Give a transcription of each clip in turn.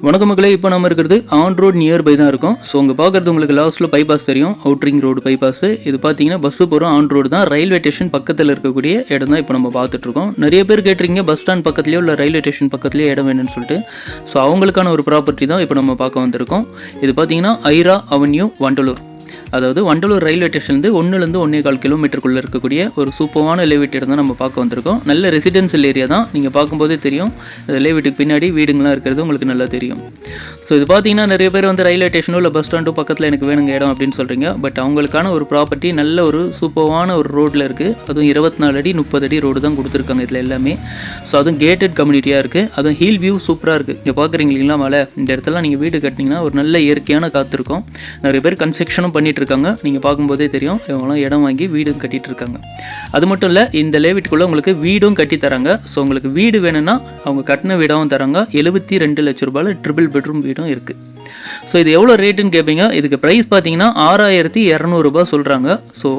வணக்கம் மக்களே, இப்போ நம்ம இருக்கிறது ஆன் ரோட் நியர்பை தான் இருக்கும். ஸோ உங்கள் பார்க்குறது உங்களுக்கு லாஸ்ட்டில் பைபாஸ் தெரியும், அவுட்ரிங் ரோடு பைபாஸ். இது பார்த்தீங்கன்னா பஸ்ஸு போகிறோம் ஆன் ரோடு தான். ரயில்வே ஸ்டேஷன் பக்கத்தில் இருக்கக்கூடிய இடம் தான் இப்போ நம்ம பார்த்துட்ருக்கோம். நிறைய பேர் கேட்டிருக்கீங்க பஸ் ஸ்டாண்ட் பக்கத்துலேயோ இல்லை ரயில்வே ஸ்டேஷன் பக்கத்துலேயே இடம் வேணும்னு சொல்லிட்டு. ஸோ அவங்களுக்கான ஒரு ப்ராப்பர்ட்டி தான் இப்போ நம்ம பார்க்க வந்திருக்கோம். இது பார்த்தீங்கன்னா ஐரா அவென்யூ வண்டலூர். அதாவது வண்டலூர் ரயில்வே ஸ்டேஷன்லேருந்து 1லேருந்து 1.25 கிலோமீட்டருக்குள்ளே இருக்கக்கூடிய ஒரு சூப்பரான லேவிட் தான் நம்ம பார்க்க வந்திருக்கோம். நல்ல ரெசிடென்ஷியல் ஏரியா தான். நீங்கள் பார்க்கும்போதே தெரியும், லேவிட்டுக்கு பின்னாடி வீடுங்களாம் இருக்கிறது உங்களுக்கு நல்லா தெரியும். ஸோ இது பார்த்தீங்கன்னா நிறைய பேர் வந்து ரயில்வே ஸ்டேஷனோ இல்லை பஸ் ஸ்டாண்டோ பக்கத்தில் எனக்கு வேணுங்க இடம் அப்படின்னு சொல்கிறீங்க. பட் அவங்களுக்கான ஒரு ப்ராப்பர்ட்டி நல்ல ஒரு சூப்பரான ஒரு ரோட்டில் இருக்குது. அதுவும் 24 அடி 30 அடி ரோடு தான் கொடுத்துருக்காங்க இதில் எல்லாமே. ஸோ அதுவும் கேட்டட் கம்யூனிட்டியாக இருக்குது. அதுவும் ஹில் வியூ சூப்பராக இருக்குது. இங்கே பார்க்குறீங்க இல்லைங்களா மலை, இந்த இடத்துல நீங்கள் வீடு கட்டினீங்கன்னா ஒரு நல்ல இயற்கையான காற்று இருக்கும். நிறைய பேர் கன்ஸ்ட்ரக்ஷனும் பண்ணிட்டு இருக்காங்க. நீங்கள் பார்க்கும்போதே தெரியும், இவங்களாம் இடம் வாங்கி வீடும் கட்டிட்டு இருக்காங்க. அது மட்டும் இல்லை, இந்த லேவிட்டுக்குள்ளே உங்களுக்கு வீடும் கட்டி தராங்க. ஸோ உங்களுக்கு வீடு வேணும்னா அவங்க கட்டின வீடாகவும் தராங்க. 72 லட்ச ரூபாயில் ட்ரிபிள் பெட்ரூம் வீடும் இருக்குது. ஸோ இது எவ்வளோ ரேட்டுன்னு கேட்பீங்க. இதுக்கு ப்ரைஸ் பார்த்தீங்கன்னா 6200 ரூபாய் சொல்கிறாங்க. ஸோ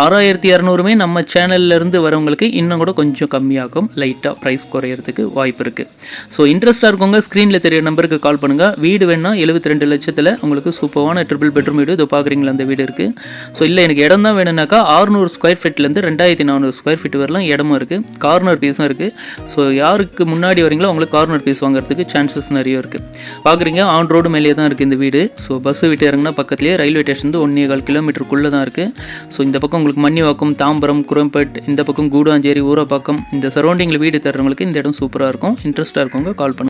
6200மே நம்ம சேனல்லேருந்து வரவங்களுக்கு இன்னும் கூட கொஞ்சம் கம்மியாகும், லைட்டாக ப்ரைஸ் குறையிறதுக்கு வாய்ப்பு இருக்குது. ஸோ இன்ட்ரெஸ்ட்டாக இருக்கவங்க ஸ்க்ரீனில் தெரிய நம்பருக்கு கால் பண்ணுங்கள். வீடு வேணுன்னா 72 லட்சத்தில் உங்களுக்கு சூப்பரான ட்ரிபிள் பெட்ரூம் வீடு இது பார்க்குறீங்களா அந்த வீடு இருக்குது. ஸோ இல்லை எனக்கு இடம் தான் வேணும்னாக்கா 600 ஸ்கொயர் ஃபீட்லேருந்து 2400 ஸ்கொயர் ஃபீட் வரலாம் இடமும் இருக்குது. கார்னர் பீஸும் இருக்குது. ஸோ யாருக்கு முன்னாடி வரீங்களோ அவங்களுக்கு கார்னர் பீஸ் வாங்குறதுக்கு சான்சஸ் நிறைய இருக்குது. பார்க்குறீங்க ஆன் ரோடு மேலேயே தான் இருக்குது இந்த வீடு. ஸோ பஸ்ஸு விட்டு இறங்கினா பக்கத்துலேயே ரயில்வே ஸ்டேஷன் 1.25 கிலோமீட்டருக்குள்ளே தான் இருக்குது. ஸோ இந்த பக்கம் உங்களுக்கு மன்னிவாக்கம், தாம்பரம், குரம்பேட், இந்த பக்கம் கூடாஞ்சேரி, ஊரப்பாக்கம், இந்த சரௌண்டிங்கில் வீடு தர்றவங்களுக்கு இந்த இடம் சூப்பராக இருக்கும். இன்ட்ரெஸ்ட்டாக இருக்கவங்க கால் பண்ணுங்கள்.